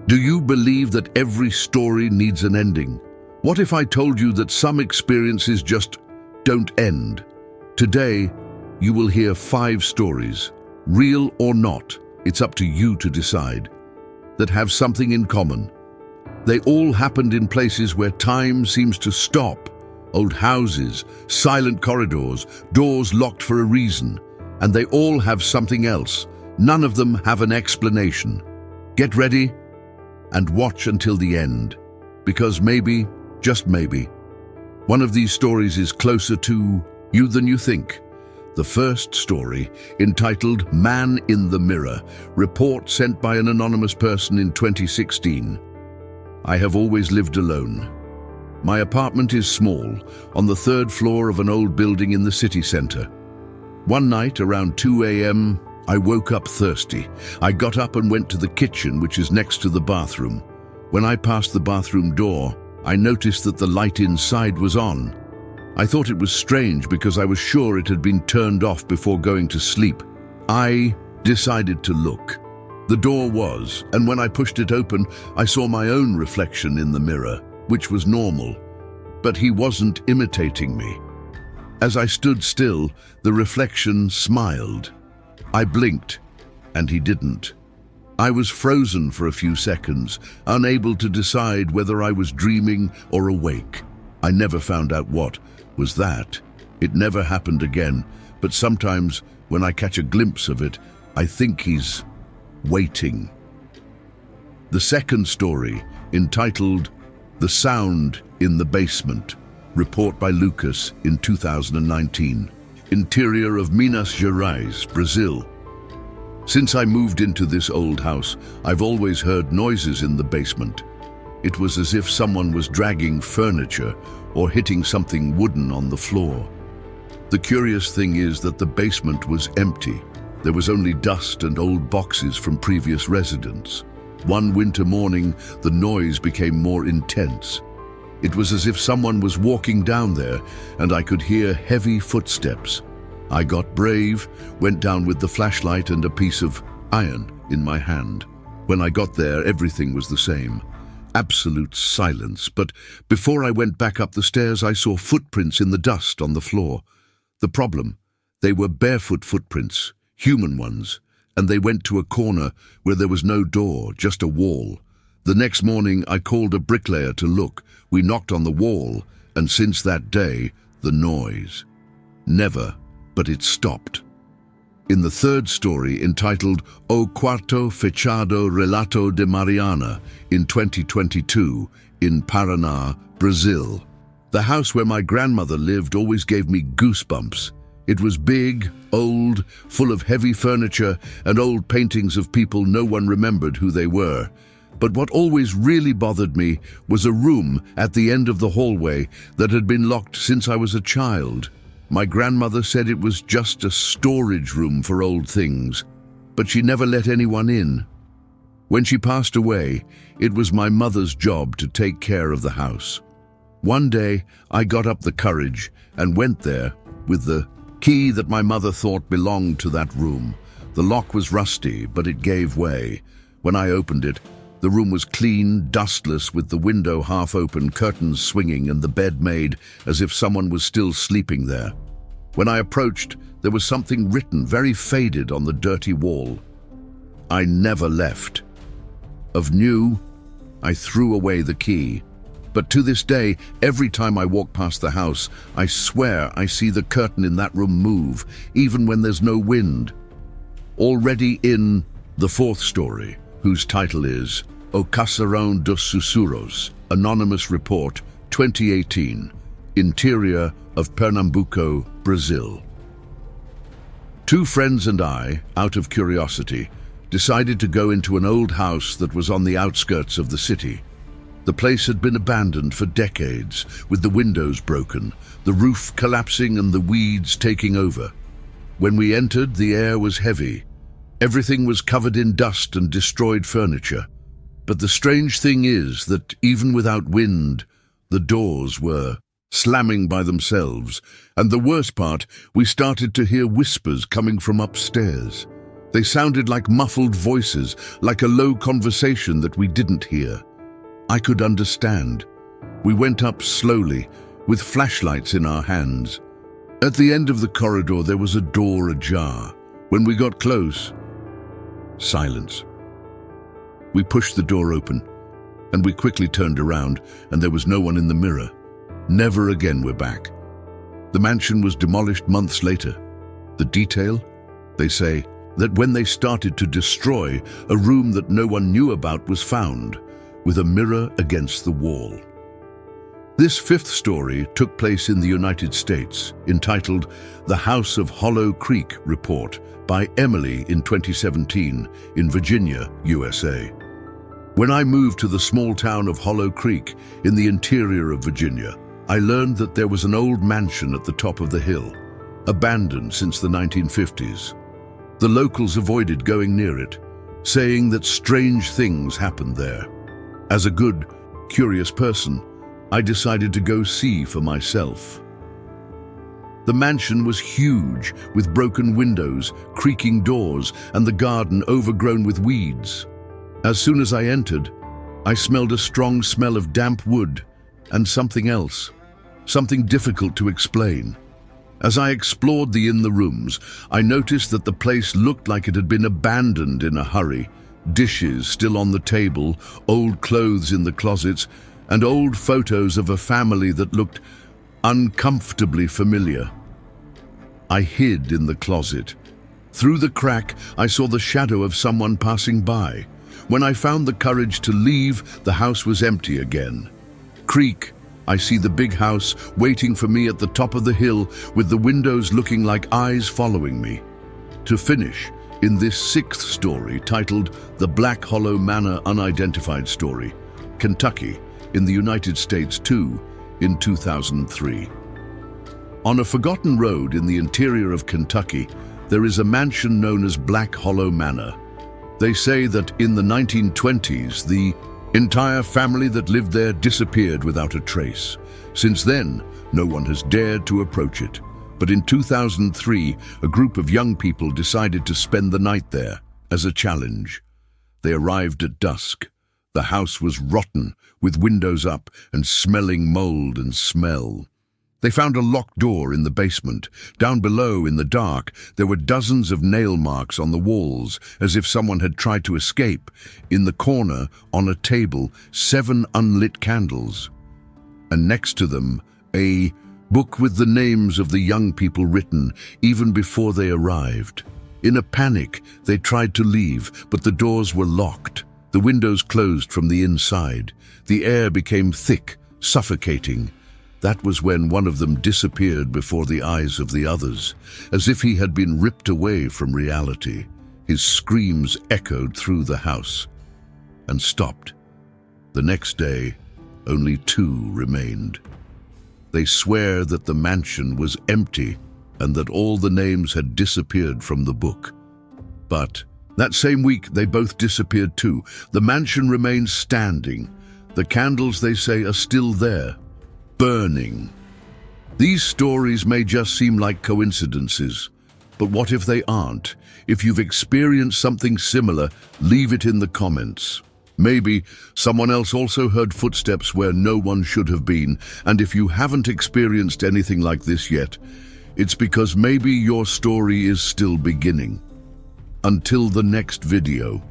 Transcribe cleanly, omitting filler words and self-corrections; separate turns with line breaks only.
Do you believe that every story needs an ending? What if I told you that some experiences just don't end? Today, you will hear 5 stories, real or not, it's up to you to decide, that have something in common. They all happened in places where time seems to stop. Old houses, silent corridors, doors locked for a reason. And they all have something else. None of them have an explanation. Get ready and watch until the end. Because maybe, just maybe, one of these stories is closer to you than you think. The first story, entitled Man in the Mirror, report sent by an anonymous person in 2016. I have always lived alone. My apartment is small, on the 3rd floor of an old building in the city center. One night, around 2 a.m., I woke up thirsty. I got up and went to the kitchen, which is next to the bathroom. When I passed the bathroom door, I noticed that the light inside was on. I thought it was strange because I was sure it had been turned off before going to sleep. I decided to look. The door was, and when I pushed it open, I saw my own reflection in the mirror, which was normal. But he wasn't imitating me. As I stood still, the reflection smiled. I blinked, and he didn't. I was frozen for a few seconds, unable to decide whether I was dreaming or awake. I never found out what was that. It never happened again, but sometimes when I catch a glimpse of it, I think he's waiting. The second story, entitled The Sound in the Basement, report by Lucas in 2019. Interior of Minas Gerais, Brazil. Since I moved into this old house, I've always heard noises in the basement. It was as if someone was dragging furniture or hitting something wooden on the floor. The curious thing is that the basement was empty. There was only dust and old boxes from previous residents. One winter morning, the noise became more intense. It was as if someone was walking down there, and I could hear heavy footsteps. I got brave, went down with the flashlight and a piece of iron in my hand. When I got there, everything was the same. Absolute silence, but before I went back up the stairs, I saw footprints in the dust on the floor. The problem, they were barefoot footprints, human ones, and they went to a corner where there was no door, just a wall. The next morning, I called a bricklayer to look. We knocked on the wall, and since that day, the noise. Never, but it stopped. In the third story, entitled O Quarto Fechado Relato de Mariana, in 2022, in Paraná, Brazil. The house where my grandmother lived always gave me goosebumps. It was big, old, full of heavy furniture and old paintings of people no one remembered who they were. But what always really bothered me was a room at the end of the hallway that had been locked since I was a child. My grandmother said it was just a storage room for old things, but she never let anyone in. When she passed away, it was my mother's job to take care of the house. One day, I got up the courage and went there with the key that my mother thought belonged to that room. The lock was rusty, but it gave way. When I opened it, the room was clean, dustless, with the window half open, curtains swinging, and the bed made as if someone was still sleeping there. When I approached, there was something written, very faded, on the dirty wall. I never left. Of new, I threw away the key. But to this day, every time I walk past the house, I swear I see the curtain in that room move, even when there's no wind. Already in the fourth story, whose title is O Casarão dos Sussurros, Anonymous Report, 2018, Interior of Pernambuco, Brazil. Two friends and I, out of curiosity, decided to go into an old house that was on the outskirts of the city. The place had been abandoned for decades, with the windows broken, the roof collapsing and the weeds taking over. When we entered, the air was heavy. Everything was covered in dust and destroyed furniture. But the strange thing is that even without wind, the doors were slamming by themselves, and the worst part, we started to hear whispers coming from upstairs. They sounded like muffled voices, like a low conversation that we didn't hear. I could understand. We went up slowly, with flashlights in our hands. At the end of the corridor, there was a door ajar. When we got close, silence. We pushed the door open, and we quickly turned around, and there was no one in the mirror. Never again we're back. The mansion was demolished months later. The detail? They say that when they started to destroy, a room that no one knew about was found, with a mirror against the wall. This fifth story took place in the United States, entitled The House of Hollow Creak Report by Emily in 2017 in Virginia, USA. When I moved to the small town of Hollow Creek in the interior of Virginia, I learned that there was an old mansion at the top of the hill, abandoned since the 1950s. The locals avoided going near it, saying that strange things happened there. As a good, curious person, I decided to go see for myself. The mansion was huge, with broken windows, creaking doors, and the garden overgrown with weeds. As soon as I entered, I smelled a strong smell of damp wood and something else, something difficult to explain. As I explored the inner rooms, I noticed that the place looked like it had been abandoned in a hurry. Dishes still on the table, old clothes in the closets, and old photos of a family that looked uncomfortably familiar. I hid in the closet. Through the crack, I saw the shadow of someone passing by. When I found the courage to leave, the house was empty again. Creak, I see the big house waiting for me at the top of the hill, with the windows looking like eyes following me. To finish, in this sixth story, titled The Black Hollow Manor Unidentified Story, Kentucky, in the United States too, in 2003. On a forgotten road in the interior of Kentucky, there is a mansion known as Black Hollow Manor. They say that in the 1920s, the entire family that lived there disappeared without a trace. Since then, no one has dared to approach it. But in 2003, a group of young people decided to spend the night there as a challenge. They arrived at dusk. The house was rotten, with windows up and smelling mold and smell. They found a locked door in the basement. Down below, in the dark, there were dozens of nail marks on the walls, as if someone had tried to escape. In the corner, on a table, 7 unlit candles. And next to them, a book with the names of the young people written, even before they arrived. In a panic, they tried to leave, but the doors were locked. The windows closed from the inside. The air became thick, suffocating. That was when one of them disappeared before the eyes of the others, as if he had been ripped away from reality. His screams echoed through the house and stopped. The next day, only 2 remained. They swear that the mansion was empty and that all the names had disappeared from the book. But that same week, they both disappeared too. The mansion remains standing. The candles, they say, are still there, burning. These stories may just seem like coincidences, but what if they aren't? If you've experienced something similar, leave it in the comments. Maybe someone else also heard footsteps where no one should have been, and if you haven't experienced anything like this yet, it's because maybe your story is still beginning. Until the next video.